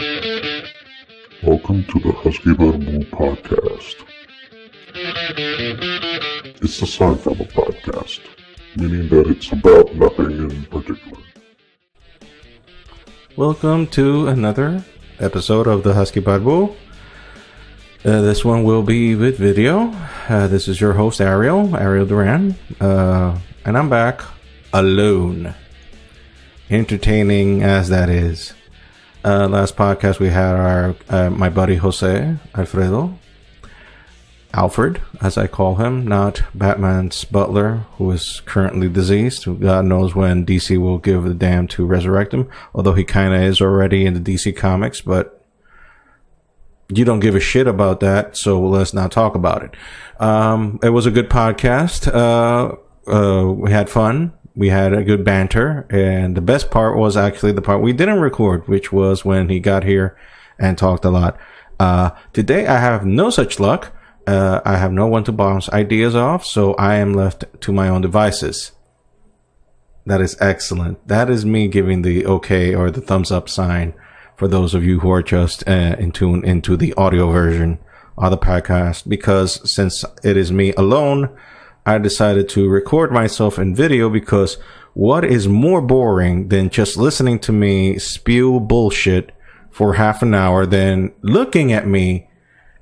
Welcome to the Husky Barbu podcast. It's the Seinfeld podcast, meaning that it's about nothing in particular. Welcome to another episode of the Husky Barbu. This one will be with video. This is your host Ariel Durab, and I'm back alone. Entertaining as that is. Last podcast we had my buddy Jose Alfred, as I call him, not Batman's butler, who is currently deceased. God knows when DC will give a damn to resurrect him, although he kind of is already in the DC comics, but you don't give a shit about that, so let's not talk about it. It was a good podcast. We had fun. We had a good banter, and the best part was actually the part we didn't record, which was when he got here and talked a lot. Today I have no such luck. I have no one to bounce ideas off, so I am left to my own devices. That is excellent. That is me giving the okay or the thumbs up sign for those of you who are just in tune into the audio version of the podcast, because since it is me alone, I decided to record myself in video, because what is more boring than just listening to me spew bullshit for half an hour than looking at me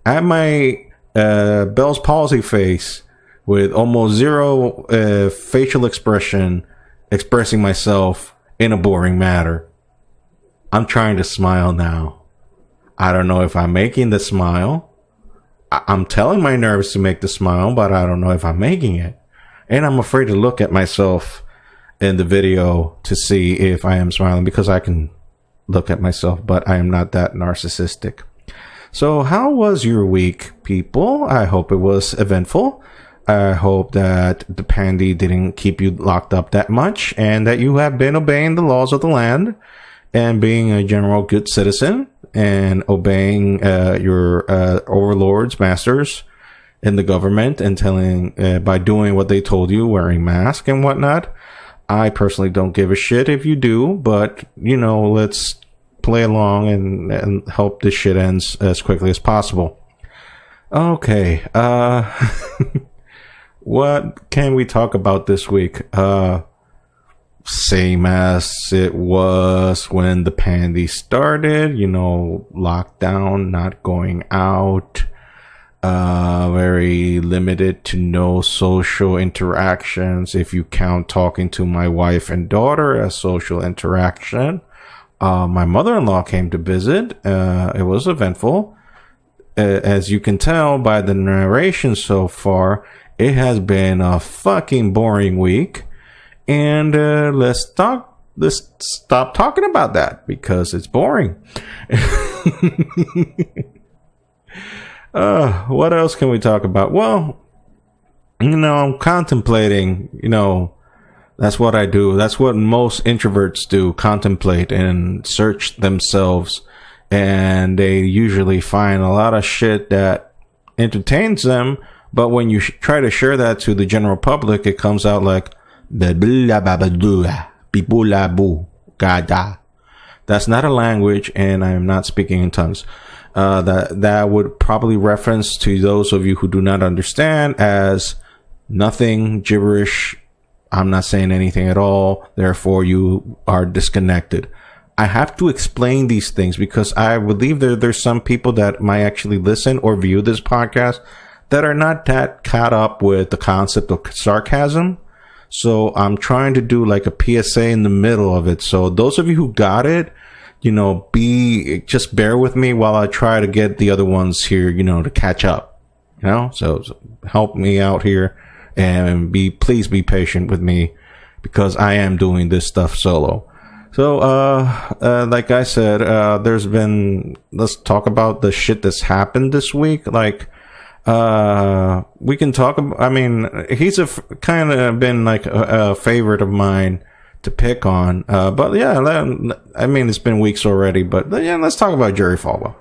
at my Bell's palsy face with almost zero facial expression, expressing myself in a boring manner. I'm trying to smile now. I don't know if I'm making the smile. I'm telling my nerves to make the smile, but I don't know if I'm making it. And I'm afraid to look at myself in the video to see if I am smiling, because I can look at myself, but I am not that narcissistic. So how was your week, people? I hope it was eventful. I hope that the pandy didn't keep you locked up that much, and that you have been obeying the laws of the land and being a general good citizen and obeying your overlords, masters in the government, and telling by doing what they told you, wearing masks and whatnot. I personally don't give a shit if you do, but let's play along and hope this shit ends as quickly as possible. Okay, what can we talk about this week? Same as it was when the pandy started, lockdown, not going out, very limited to no social interactions, if you count talking to my wife and daughter as social interaction. My mother-in-law came to visit. It was eventful. As you can tell by the narration so far, it has been a fucking boring week. And let's stop talking about that, because it's boring. What else can we talk about? Well, I'm contemplating, that's what I do. That's what most introverts do, contemplate and search themselves. And they usually find a lot of shit that entertains them. But when you try to share that to the general public, it comes out like, that's not a language, and I am not speaking in tongues. That would probably reference to those of you who do not understand as nothing, gibberish. I'm not saying anything at all, therefore you are disconnected. I have to explain these things because I believe there's some people that might actually listen or view this podcast that are not that caught up with the concept of sarcasm. So I'm trying to do like a PSA in the middle of it. So those of you who got it, just bear with me while I try to get the other ones here, to catch up, so help me out here, and please be patient with me, because I am doing this stuff solo. So, like I said, let's talk about the shit that's happened this week. Like, we can talk about, he's kind of been like a favorite of mine to pick on. But yeah, it's been weeks already, but yeah, let's talk about Jerry Falwell.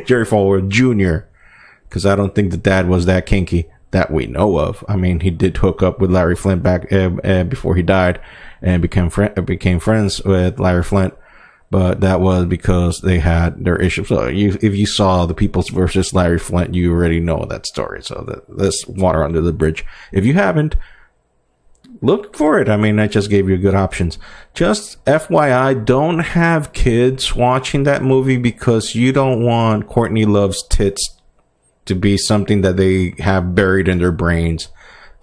Jerry Falwell Jr., because I don't think the dad was that kinky that we know of. He did hook up with Larry Flynt back before he died, and became friends with Larry Flynt. but that was because they had their issues. So if you saw the Peoples versus Larry Flint, you already know that story. So that's water under the bridge. If you haven't, look for it. I mean, I just gave you good options. Just FYI, don't have kids watching that movie because you don't want Courtney Love's tits to be something that they have buried in their brains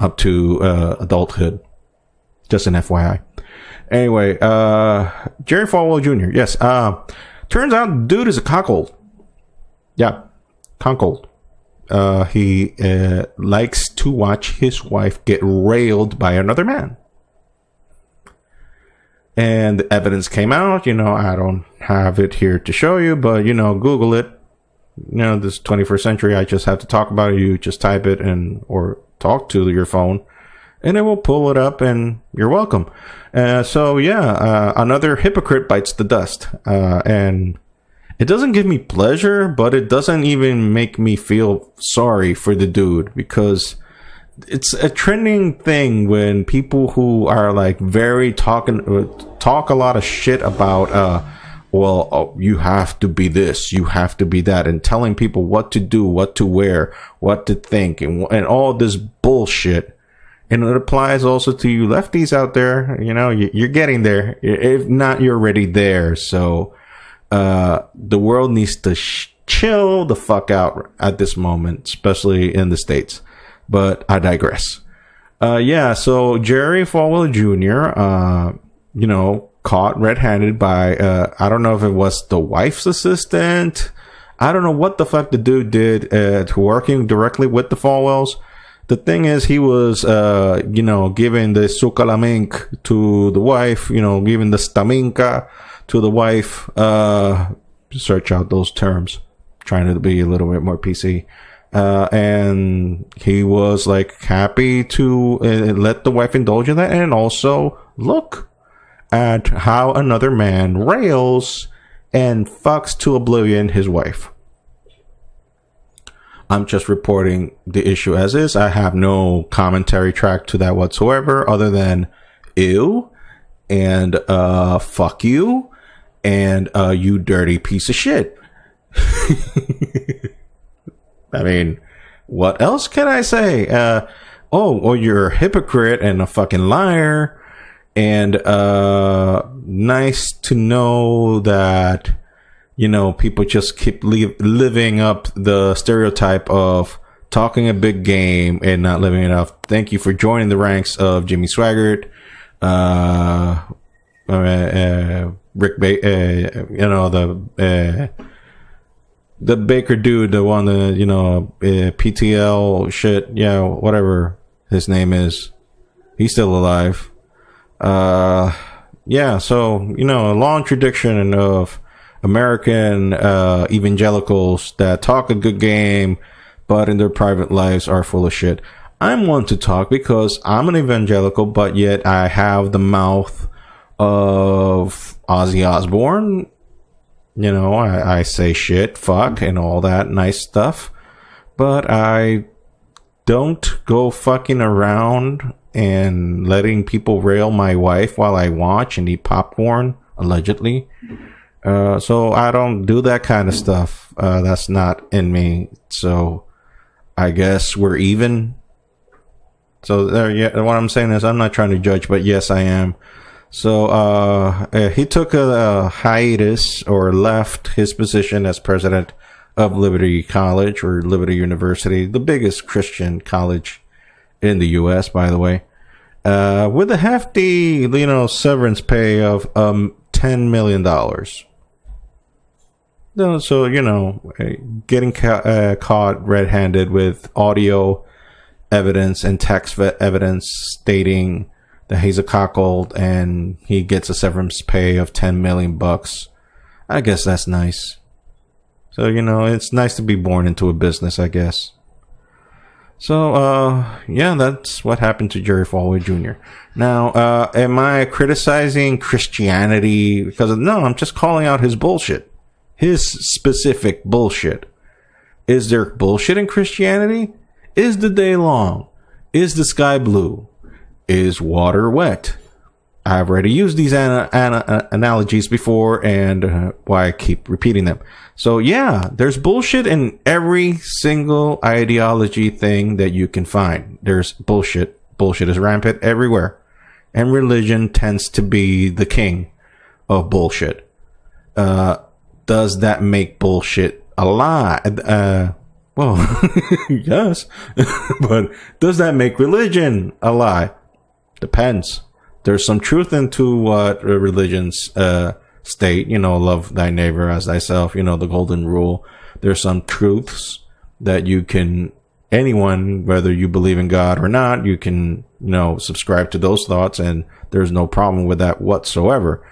up to adulthood. Just an FYI. Anyway, Jerry Falwell Jr. Yes. Turns out dude is a cuckold. Yeah. Cuckold. He likes to watch his wife get railed by another man. And the evidence came out. I don't have it here to show you, but, Google it. This 21st century, I just have to talk about it. You just type it or talk to your phone, and it will pull it up, and you're welcome. Another hypocrite bites the dust. And it doesn't give me pleasure, but it doesn't even make me feel sorry for the dude, because it's a trending thing when people who are like talk a lot of shit about, you have to be this, you have to be that, and telling people what to do, what to wear, what to think, and all this bullshit. And it applies also to you lefties out there. You're getting there. If not, you're already there. So the world needs to chill the fuck out at this moment, especially in the States. But I digress. So Jerry Falwell Jr., caught red-handed by, I don't know if it was the wife's assistant. I don't know what the fuck the dude did to working directly with the Falwells. The thing is, he was, giving the sucalamink to the wife, giving the staminka to the wife. Search out those terms. Trying to be a little bit more PC. And he was like happy to let the wife indulge in that, and also look at how another man rails and fucks to oblivion his wife. I'm just reporting the issue as is. I have no commentary track to that whatsoever, other than ew and fuck you and you dirty piece of shit. I mean, what else can I say? You're a hypocrite and a fucking liar. And nice to know that, people just keep living up the stereotype of talking a big game and not living it up. Thank you for joining the ranks of Jimmy Swaggart, Rick the Baker dude, the one that, PTL shit, whatever his name is. He's still alive. A long tradition of American evangelicals that talk a good game, but in their private lives are full of shit. I'm one to talk because I'm an evangelical, but yet I have the mouth of Ozzy Osbourne. I say shit, fuck, and all that nice stuff, but I don't go fucking around and letting people rail my wife while I watch and eat popcorn, allegedly. So I don't do that kind of stuff. That's not in me. So I guess we're even. So what I'm saying is I'm not trying to judge, but yes, I am. So he took a hiatus, or left his position as president of Liberty College, or Liberty University, the biggest Christian college in the U.S., by the way, with a hefty, severance pay of $10 million. So, getting caught red-handed with audio evidence and text evidence stating that he's a cuckold and he gets a severance pay of $10 million. I guess that's nice. So, it's nice to be born into a business, I guess. So, that's what happened to Jerry Falwell Jr. Now, am I criticizing Christianity? No, I'm just calling out his bullshit. His specific bullshit. Is there bullshit in Christianity? Is the day long? Is the sky blue? Is water wet? I've already used these analogies before, and why I keep repeating them. So yeah, there's bullshit in every single ideology thing that you can find. There's bullshit. Bullshit is rampant everywhere. And religion tends to be the king of bullshit. Does that make bullshit a lie? Well, yes. But does that make religion a lie? Depends. There's some truth into what religions state, love thy neighbor as thyself, the golden rule. There's some truths that anyone, whether you believe in God or not, you can, subscribe to those thoughts, and there's no problem with that whatsoever.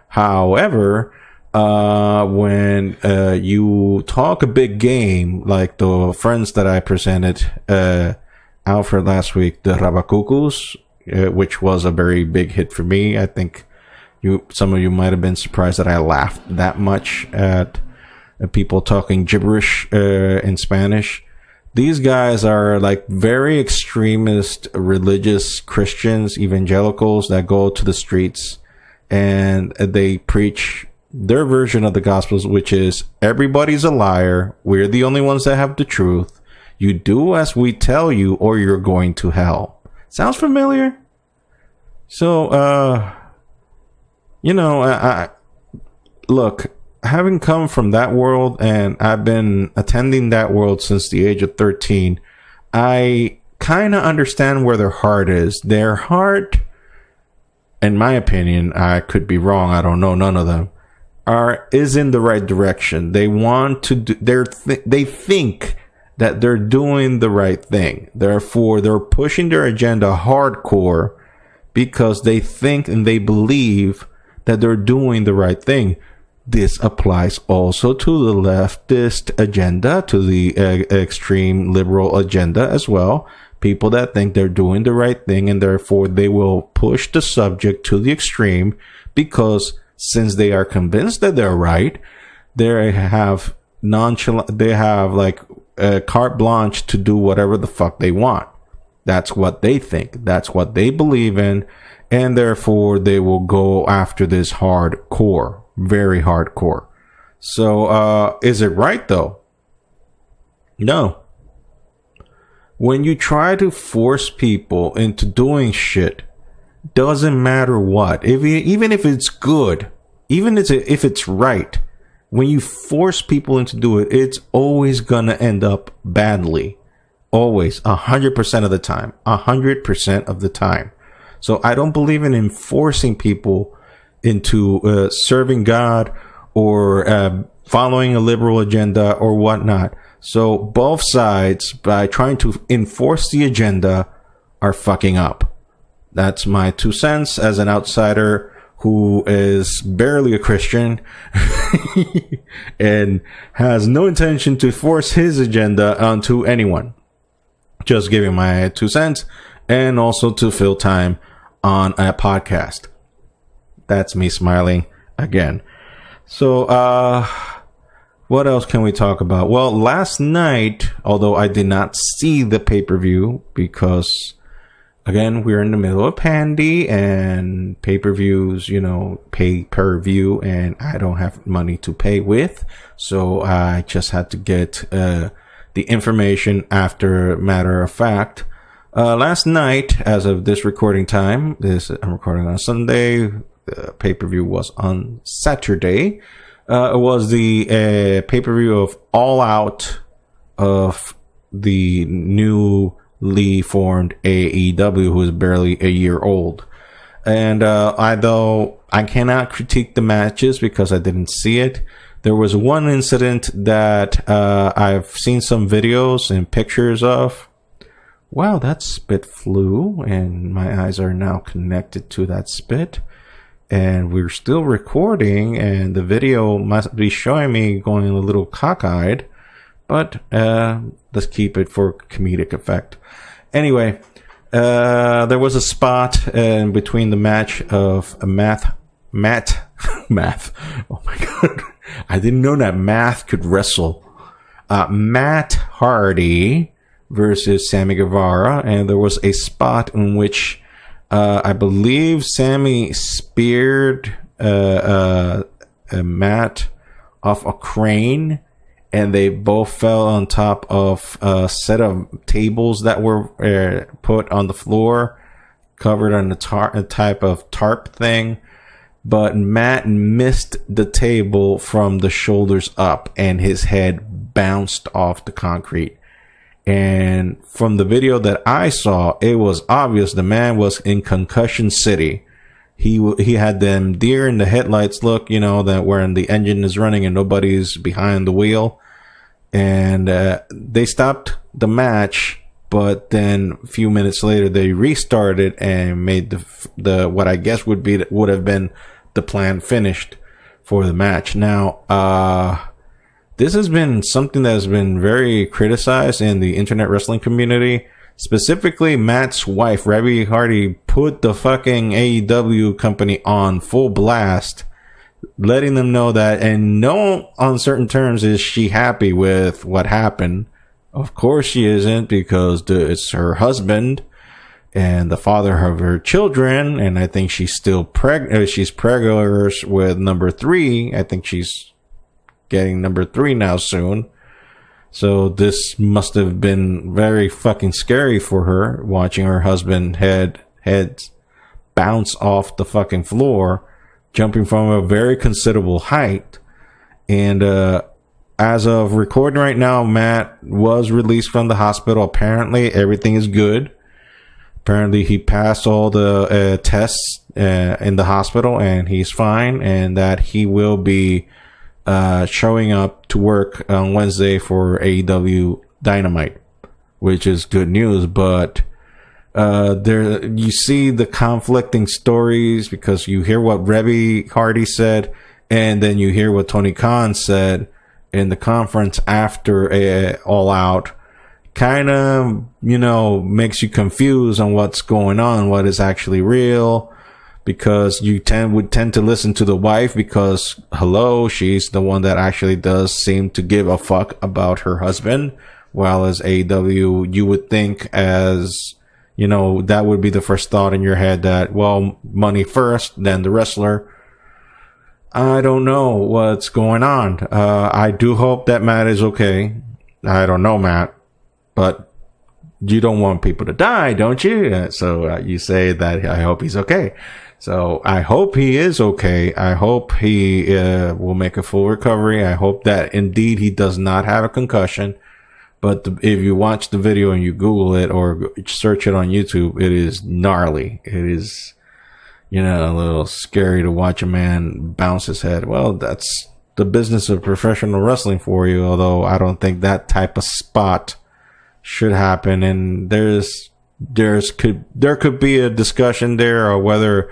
However, when you talk a big game, like the friends that I presented Alfred last week, the Rabacucus, which was a very big hit for me. I think some of you might have been surprised that I laughed that much at people talking gibberish in Spanish. These guys are like very extremist religious Christians, evangelicals that go to the streets and they preach their version of the Gospels, which is everybody's a liar. We're the only ones that have the truth. You do as we tell you or you're going to hell. Sounds familiar? So, I look, having come from that world, and I've been attending that world since the age of 13, I kind of understand where their heart is. Their heart, in my opinion, I could be wrong, I don't know, none of them, is in the right direction. They want to do, they think that they're doing the right thing. Therefore, they're pushing their agenda hardcore because they think and they believe that they're doing the right thing. This applies also to the leftist agenda, to the extreme liberal agenda as well. People that think they're doing the right thing, and therefore they will push the subject to the extreme because since they are convinced that they're right, they have carte blanche to do whatever the fuck they want. That's what they think. That's what they believe in. And therefore, they will go after this hardcore. Very hardcore. So, is it right, though? No. When you try to force people into doing shit, doesn't matter what. Even if it's good, even if it's right, when you force people into do it, it's always gonna end up badly. Always. 100% of the time. 100% of the time. So I don't believe in enforcing people into serving God or following a liberal agenda or whatnot. So both sides, by trying to enforce the agenda, are fucking up. That's my 2 cents as an outsider who is barely a Christian and has no intention to force his agenda onto anyone. Just giving my 2 cents, and also to fill time on a podcast. That's me smiling again. So, what else can we talk about? Well, last night, although I did not see the pay-per-view because, again, we're in the middle of Pandy and pay-per-views, pay-per-view, and I don't have money to pay with. So I just had to get the information after matter of fact. Last night, as of this recording time, I'm recording on Sunday. The pay-per-view was on Saturday. It was the pay-per-view of All Out of the newly formed AEW, who is barely a year old. And although I cannot critique the matches because I didn't see it, there was one incident that I've seen some videos and pictures of. Wow, that spit flew, and my eyes are now connected to that spit. And we're still recording, and the video must be showing me going a little cockeyed, but let's keep it for comedic effect. Anyway, there was a spot in between the match of Math. Oh my god, I didn't know that Math could wrestle. Matt Hardy versus Sammy Guevara, and there was a spot in which I believe Sammy speared Matt off a crane, and they both fell on top of a set of tables that were put on the floor, covered on a type of tarp thing. But Matt missed the table from the shoulders up, and his head bounced off the concrete. And from the video that I saw, it was obvious the man was in concussion city. He had them deer in the headlights look, you know, that when the engine is running and nobody's behind the wheel. And they stopped the match, but then a few minutes later they restarted and made the what I guess would have been the plan finished for the match. Now, this has been something that has been very criticized in the internet wrestling community. Specifically, Matt's wife, Reby Hardy, put the fucking AEW company on full blast, letting them know that in no uncertain terms is she happy with what happened. Of course she isn't, because it's her husband and the father of her children, and I think she's still pregnant. She's preggers with number 3. I think she's getting number 3 now soon. So this must have been very fucking scary for her, watching her husband head bounce off the fucking floor, jumping from a very considerable height. And as of recording right now, Matt was released from the hospital. Apparently everything is good. Apparently he passed all the tests in the hospital, and he's fine, and that he will be showing up to work on Wednesday for AEW Dynamite, which is good news. But there you see the conflicting stories, because you hear what Reby Hardy said, and then you hear what Tony Khan said in the conference after All Out. Kind of, you know, makes you confused on what's going on, what is actually real. Because you would tend to listen to the wife, because hello, she's the one that actually does seem to give a fuck about her husband, while as AEW, you would think, as you know, that would be the first thought in your head, that, well, money first, then the wrestler. I don't know what's going on. I do hope that Matt is okay. I don't know, Matt, but you don't want people to die, don't you? So you say that I hope he's okay. So I hope he is okay. I hope he will make a full recovery. I hope that indeed he does not have a concussion. But if you watch the video and you Google it or search it on YouTube, it is gnarly. It is, you know, a little scary to watch a man bounce his head. Well, that's the business of professional wrestling for you. Although I don't think that type of spot should happen. And there could be a discussion there, or whether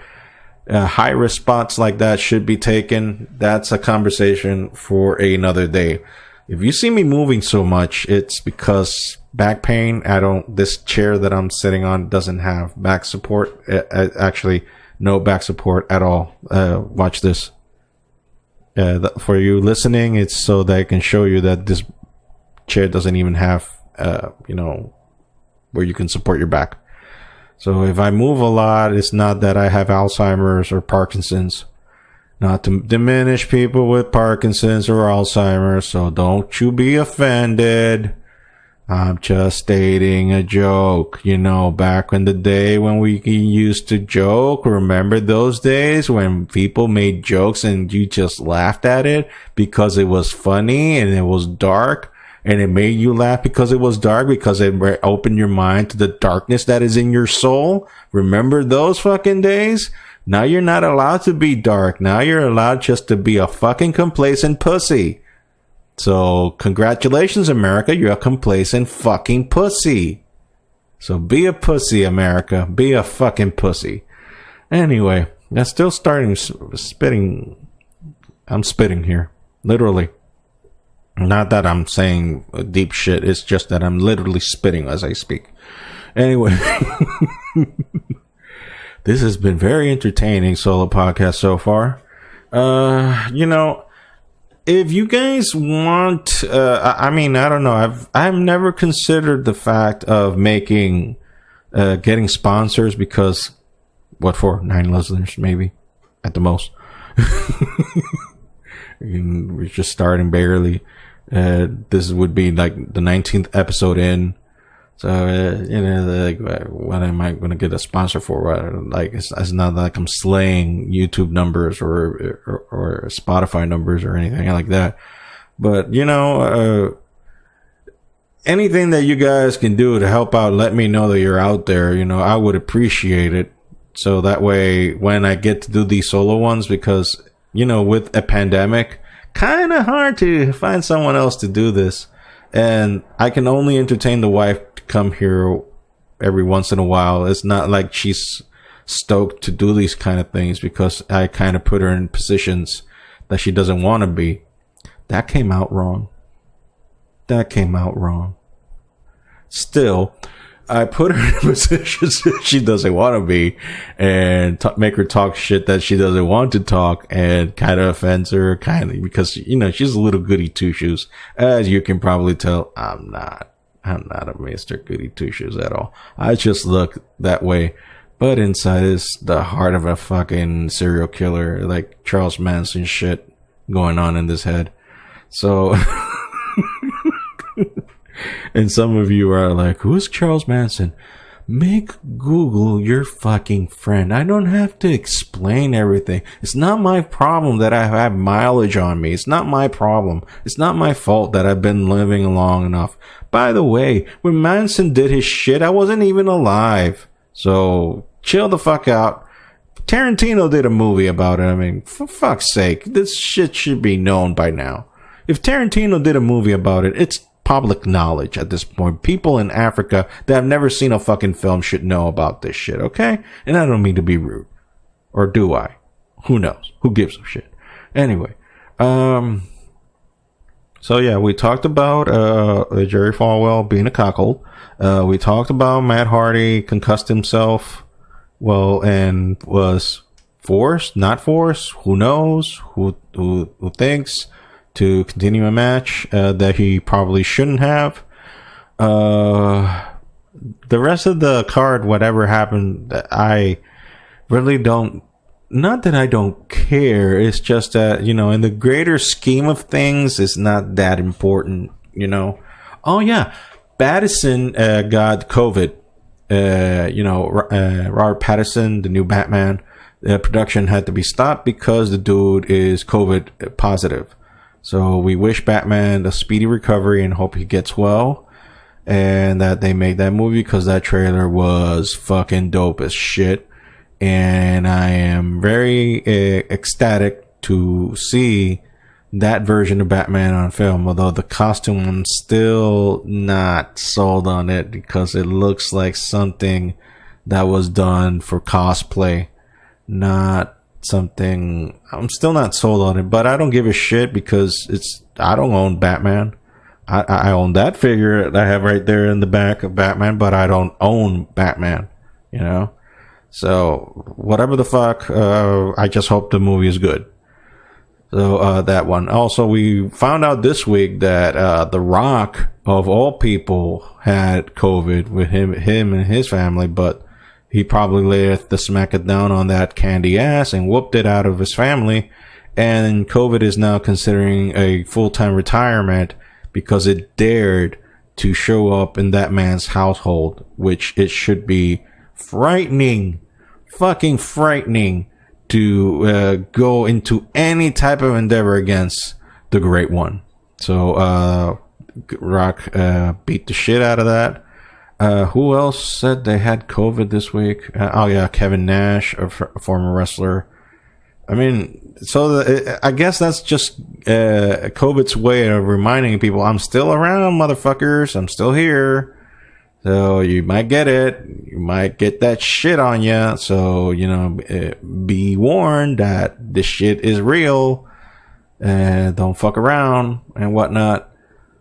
high risk spots like that should be taken. That's a conversation for another day. If you see me moving so much, it's because back pain. This chair that I'm sitting on doesn't have back support. Actually, no back support at all. Watch this. For you listening, it's so that I can show you that this chair doesn't even have, you know, where you can support your back. So if I move a lot, it's not that I have Alzheimer's or Parkinson's. Not to diminish people with Parkinson's or Alzheimer's, so don't you be offended. I'm just stating a joke. You know, back in the day when we used to joke, remember those days when people made jokes and you just laughed at it because it was funny and it was dark? And it made you laugh because it was dark, because it opened your mind to the darkness that is in your soul. Remember those fucking days? Now you're not allowed to be dark. Now you're allowed just to be a fucking complacent pussy. So congratulations, America. You're a complacent fucking pussy. So be a pussy, America. Be a fucking pussy. Anyway, I'm still spitting. I'm spitting here. Literally. Not that I'm saying deep shit. It's just that I'm literally spitting as I speak. Anyway. This has been very entertaining solo podcast so far. You know, if you guys want, I mean, I don't know. I've never considered the fact of getting sponsors, because What for? 9 listeners, maybe, at the most. We're just starting barely. This would be like the 19th episode in. So, like, what am I going to get a sponsor for? Like, it's not like I'm slaying YouTube numbers or Spotify numbers or anything like that. But, anything that you guys can do to help out, let me know that you're out there. I would appreciate it. So that way, when I get to do these solo ones, because, with a pandemic, kind of hard to find someone else to do this. And I can only entertain the wife to come here every once in a while. It's not like she's stoked to do these kind of things because I kind of put her in positions that she doesn't want to be. That came out wrong. Still, I put her in positions that she doesn't want to be and make her talk shit that she doesn't want to talk, and kind of offends her, because, she's a little goody two-shoes. As you can probably tell, I'm not a Mr. Goody two-shoes at all. I just look that way. But inside is the heart of a fucking serial killer, like Charles Manson shit going on in this head. So... And some of you are like, who's Charles Manson? Make Google your fucking friend. I don't have to explain everything. It's not my problem that I have mileage on me. It's not my problem. It's not my fault that I've been living long enough. By the way, when Manson did his shit, I wasn't even alive. So chill the fuck out. Tarantino did a movie about it. I mean, for fuck's sake, this shit should be known by now. If Tarantino did a movie about it, it's public knowledge at this point. People in Africa that have never seen a fucking film should know about this shit, okay? And I don't mean to be rude. Or do I? Who knows? Who gives a shit? Anyway. So yeah, we talked about Jerry Falwell being a cuckold. We talked about Matt Hardy concussed himself. Well, and was forced, not forced, who knows? Who thinks? To continue a match that he probably shouldn't have. The rest of the card, whatever happened, I really don't... Not that I don't care. It's just that, in the greater scheme of things, it's not that important, Oh, yeah. Pattinson got COVID. Robert Pattinson, the new Batman, production had to be stopped because the dude is COVID positive. So we wish Batman a speedy recovery and hope he gets well, and that they make that movie, because that trailer was fucking dope as shit. And I am very ecstatic to see that version of Batman on film, although the costume, I'm still not sold on it because it looks like something that was done for cosplay, not something. I'm still not sold on it, but I don't give a shit because I don't own Batman. I own that figure that I have right there in the back of Batman, but I don't own Batman, so whatever the fuck. I just hope the movie is good. So that one. Also, we found out this week that The Rock, of all people, had COVID with him and his family, but he probably laid the smack it down on that candy ass and whooped it out of his family. And COVID is now considering a full-time retirement because it dared to show up in that man's household, which it should be frightening, fucking frightening, to go into any type of endeavor against the Great One. So Rock beat the shit out of that. Who else said they had COVID this week? Kevin Nash, a former wrestler. I mean, so I guess that's just COVID's way of reminding people, I'm still around, motherfuckers. I'm still here. So you might get it. You might get that shit on you. So, be warned that this shit is real. Don't fuck around and whatnot.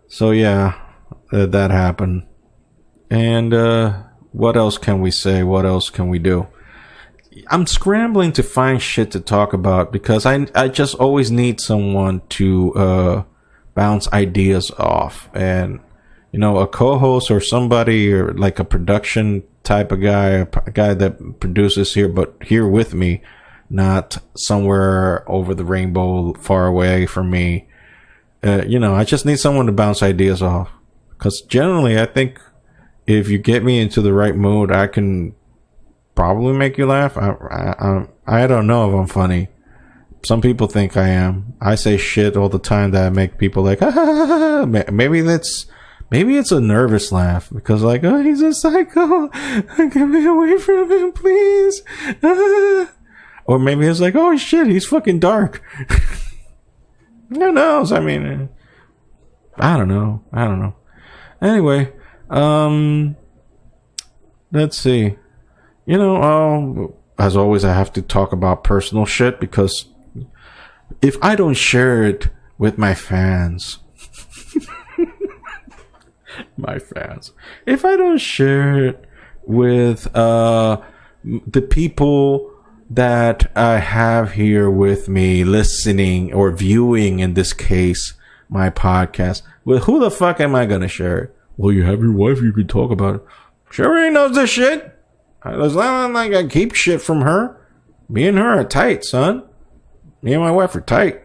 So yeah, that happened. And what else can we say? What else can we do? I'm scrambling to find shit to talk about because I just always need someone to bounce ideas off. And, a co-host or somebody or like a production type of guy, a guy that produces here, but here with me, not somewhere over the rainbow, far away from me. I just need someone to bounce ideas off. Because generally, I think if you get me into the right mood, I can probably make you laugh. I don't know if I'm funny. Some people think I am. I say shit all the time that make people like, maybe it's a nervous laugh because like, oh, he's a psycho. Get me away from him, please. Or maybe it's like, oh shit, he's fucking dark. Who knows? I mean, I don't know. Anyway, let's see. As always, I have to talk about personal shit because if I don't share it with my fans, if I don't share it with the people that I have here with me listening or viewing, in this case, my podcast, with who the fuck am I gonna share it? Well, you have your wife, you can talk about it. She already knows this shit. As long as I keep shit from her, me and her are tight, son. Me and my wife are tight.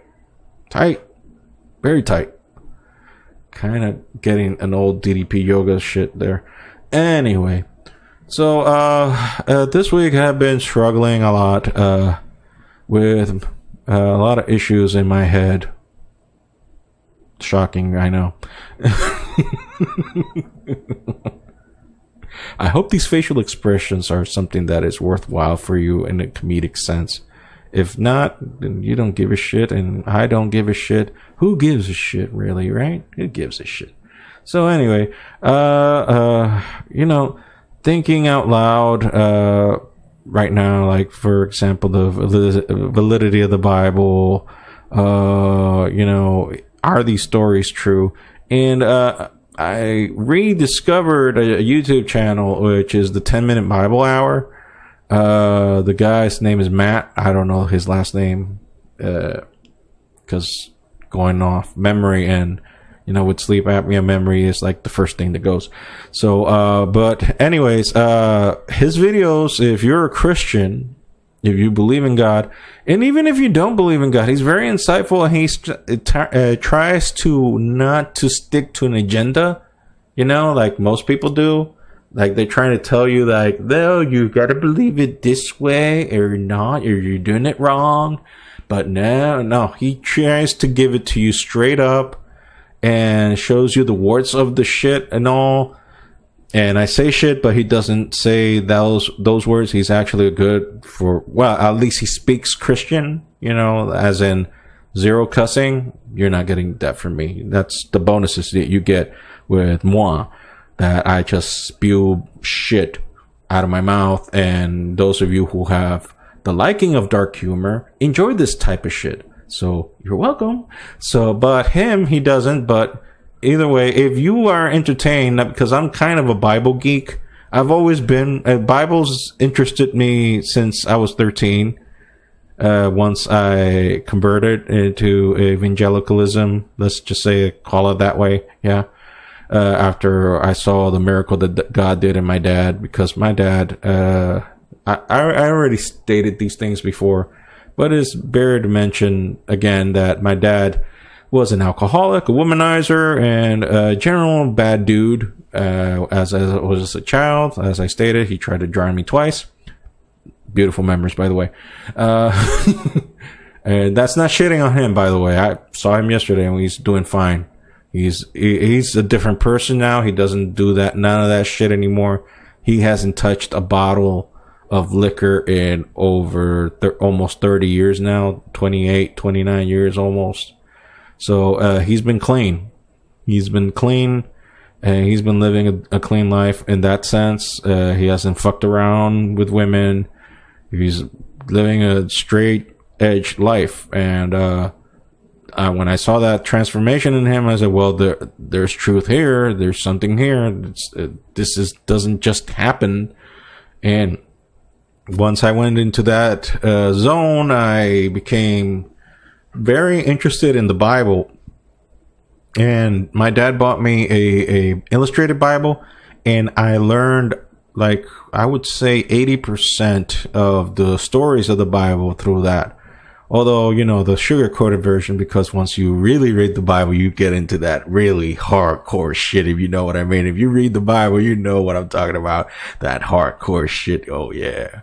Tight. Very tight. Kind of getting an old DDP yoga shit there. Anyway. So, this week I've been struggling a lot, with a lot of issues in my head. Shocking, I know. I hope these facial expressions are something that is worthwhile for you in a comedic sense. If not, then you don't give a shit, and I don't give a shit. Who gives a shit, really, right? Who gives a shit? So anyway, thinking out loud, right now, like, for example, the validity of the Bible, are these stories true? And, I rediscovered a YouTube channel, which is the 10-Minute Bible Hour. The guy's name is Matt. I don't know his last name, because going off memory and, with sleep apnea, memory is like the first thing that goes. So, but anyways, his videos, if you're a Christian, if you believe in God, and even if you don't believe in God, he's very insightful, and he tries to not to stick to an agenda, like most people do. Like, they're trying to tell you, like, no, you gotta believe it this way or not, or you're doing it wrong. But no, he tries to give it to you straight up and shows you the warts of the shit and all. And I say shit, but he doesn't say those words. He's actually good for, well, at least he speaks Christian, as in zero cussing. You're not getting that from me. That's the bonuses that you get with moi, that I just spew shit out of my mouth. And those of you who have the liking of dark humor enjoy this type of shit. So you're welcome. So, but he doesn't, but either way, if you are entertained, because I'm kind of a Bible geek, I've always been, Bibles interested me since I was 13. Once I converted into evangelicalism, let's just say, call it that way. Yeah. After I saw the miracle that God did in my dad, because my dad, I already stated these things before, but it's better to mention again that my dad was an alcoholic, a womanizer, and a general bad dude. As I was a child, as I stated, he tried to drown me twice. Beautiful memories, by the way. And that's not shitting on him, by the way. I saw him yesterday, and he's doing fine. He's a different person now. He doesn't do none of that shit anymore. He hasn't touched a bottle of liquor in over almost 30 years now. 28, 29 years almost. So, he's been clean. He's been clean, and he's been living a clean life in that sense. He hasn't fucked around with women. He's living a straight edge life. And, when I saw that transformation in him, I said, well, there's truth here. There's something here. Doesn't just happen. And once I went into that, zone, I became very interested in the Bible, and my dad bought me a illustrated Bible, and I learned like, I would say 80% of the stories of the Bible through that. Although, you know, the sugar-coated version, because once you really read the Bible, you get into that really hardcore shit, if you know what I mean. If you read the Bible, you know what I'm talking about. That hardcore shit. Oh, yeah.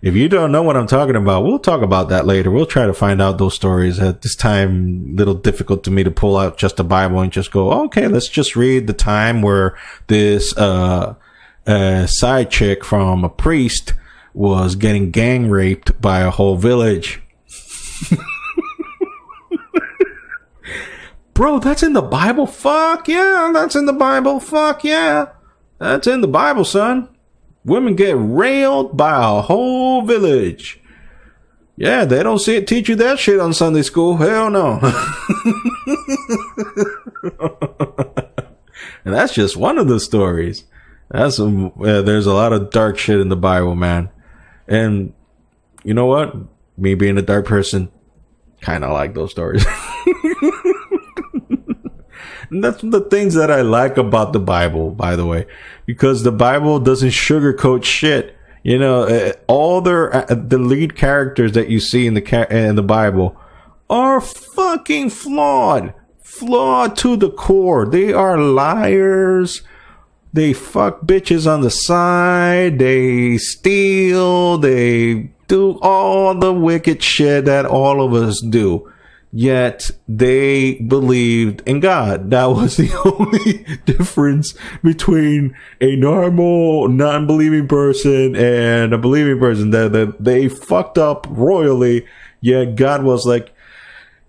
If you don't know what I'm talking about, we'll talk about that later. We'll try to find out those stories. At this time, a little difficult to me to pull out just the Bible and just go, okay, let's just read the time where this side chick from a priest was getting gang raped by a whole village. Bro, that's in the Bible? Fuck yeah, that's in the Bible. Fuck yeah, that's in the Bible, son. Women get railed by a whole village. Yeah, they don't teach you that shit on Sunday school. Hell no. And that's just one of the stories. There's a lot of dark shit in the Bible, man. And you know what? Me being a dark person, kind of like those stories. And that's the things that I like about the Bible, by the way, because the Bible doesn't sugarcoat shit. You know, all the lead characters that you see in the Bible are fucking flawed to the core. They are liars. They fuck bitches on the side. They steal. They do all the wicked shit that all of us do. Yet they believed in God. That was the only difference between a normal non-believing person and a believing person. That they fucked up royally. Yet God was like,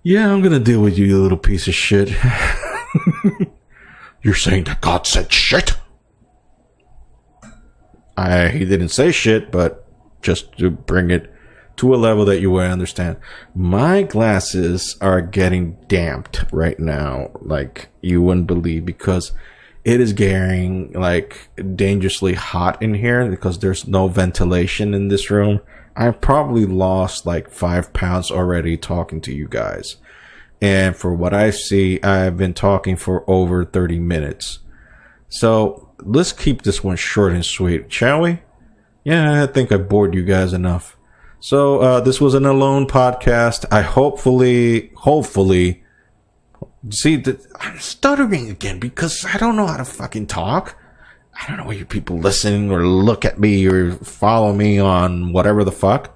yeah, I'm gonna deal with you, you little piece of shit. You're saying that God said shit? He didn't say shit, but just to bring it to a level that you will understand. My glasses are getting damped right now, like you wouldn't believe, because it is getting like dangerously hot in here because there's no ventilation in this room. I've probably lost like 5 pounds already talking to you guys. And for what I see, I've been talking for over 30 minutes. So let's keep this one short and sweet, shall we? Yeah, I think I bored you guys enough. So this was an alone podcast. I hopefully see that I'm stuttering again because I don't know how to fucking talk. I don't know where you people listen or look at me or follow me on whatever the fuck.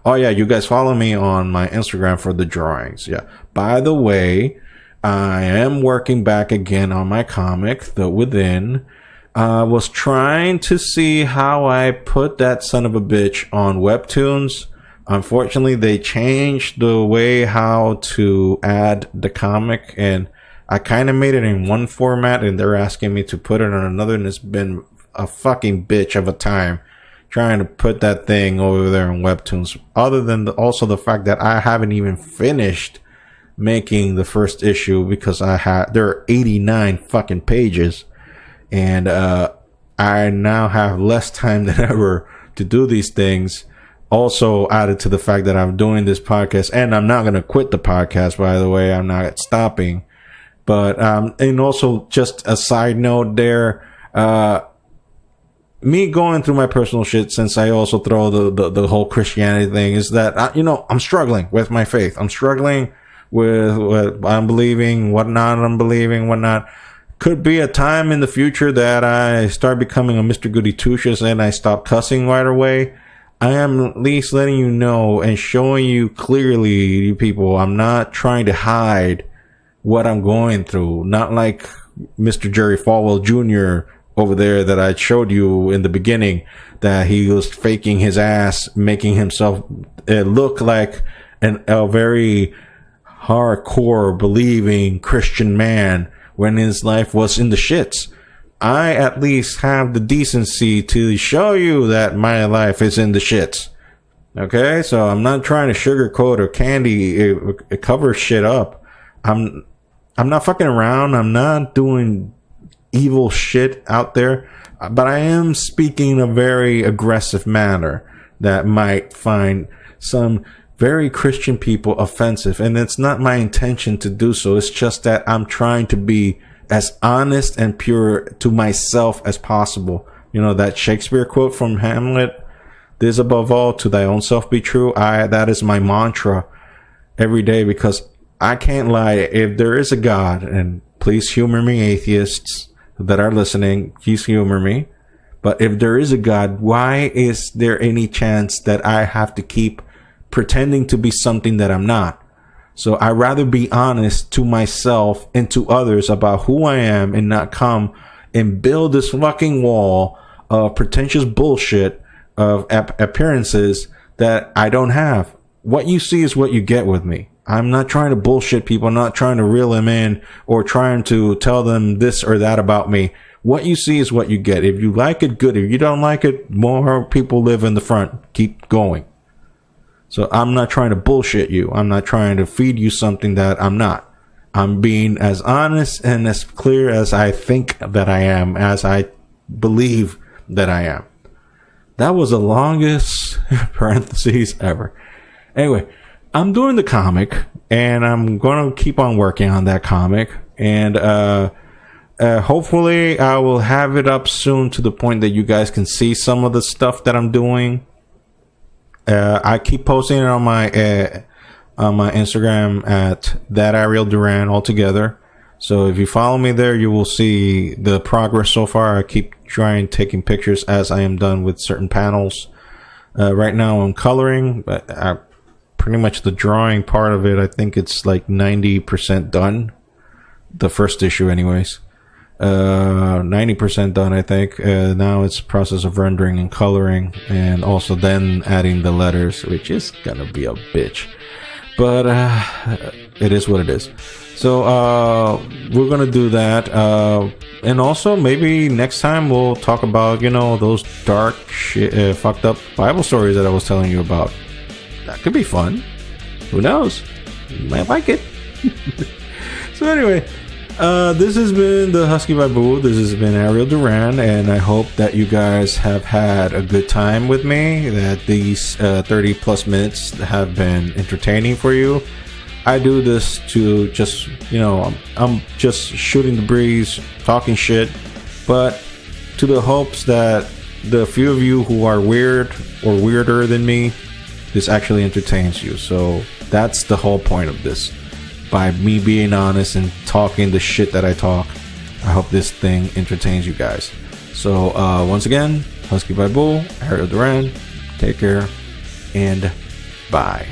Oh yeah, you guys follow me on my Instagram for the drawings. Yeah. By the way, I am working back again on my comic, The Within. I was trying to see how I put that son of a bitch on Webtoons. Unfortunately, they changed the way how to add the comic, and I kind of made it in one format, and they're asking me to put it on another, and it's been a fucking bitch of a time trying to put that thing over there in Webtoons. Other than also the fact that I haven't even finished making the first issue because there are 89 fucking pages. And I now have less time than ever to do these things. Also added to the fact that I'm doing this podcast, and I'm not going to quit the podcast, by the way. I'm not stopping. But, and also just a side note there, me going through my personal shit, since I also throw the whole Christianity thing, is that, I'm struggling with my faith. I'm struggling with what I'm believing, what not I'm believing, what not. Could be a time in the future that I start becoming a Mr. Goody Two-Shoes and I stop cussing right away. I am at least letting you know and showing you clearly, you people, I'm not trying to hide what I'm going through. Not like Mr. Jerry Falwell Jr. over there that I showed you in the beginning, that he was faking his ass, making himself look like a very hardcore believing Christian man when his life was in the shits. I at least have the decency to show you that my life is in the shits. Okay? So I'm not trying to sugarcoat or candy cover shit up. I'm not fucking around. I'm not doing evil shit out there. But I am speaking in a very aggressive manner that might find some very Christian people offensive, and it's not my intention to do so. It's just that I'm trying to be as honest and pure to myself as possible. You know, that Shakespeare quote from Hamlet, this above all, to thy own self be true. That is my mantra every day, because I can't lie. If there is a God, and please humor me, atheists that are listening, please humor me. But if there is a God, why is there any chance that I have to keep pretending to be something that I'm not? So I'd rather be honest to myself and to others about who I am, and not come and build this fucking wall of pretentious bullshit of appearances that I don't have. What you see is what you get with me. I'm not trying to bullshit people. I'm not trying to reel them in or trying to tell them this or that about me. What you see is what you get. If you like it, good. If you don't like it, more people live in the front. Keep going. So I'm not trying to bullshit you. I'm not trying to feed you something that I'm not. I'm being as honest and as clear as I think that I am, as I believe that I am. That was the longest parentheses ever. Anyway, I'm doing the comic, and I'm going to keep on working on that comic, and hopefully I will have it up soon to the point that you guys can see some of the stuff that I'm doing. I keep posting it on my Instagram at thatarieldurab altogether. So if you follow me there, you will see the progress so far. I keep trying taking pictures as I am done with certain panels. Right now I'm coloring, but pretty much the drawing part of it, I think it's like 90% done. The first issue anyways. 90% done, I think. Now it's process of rendering and coloring, and also then adding the letters, which is gonna be a bitch. But it is what it is. So we're gonna do that, and also maybe next time we'll talk about, you know, those dark shit, fucked up Bible stories that I was telling you about. That could be fun. Who knows? You might like it. So anyway, this has been the Husky Babu. This has been Ariel Duran, and I hope that you guys have had a good time with me, that these 30 plus minutes have been entertaining for you. I do this to just, you know, I'm just shooting the breeze, talking shit, but to the hopes that the few of you who are weird or weirder than me, this actually entertains you. So that's the whole point of this. By me being honest and talking the shit that I talk, I hope this thing entertains you guys. So once again, Husky by Bull, Ariel Duran, take care, and bye.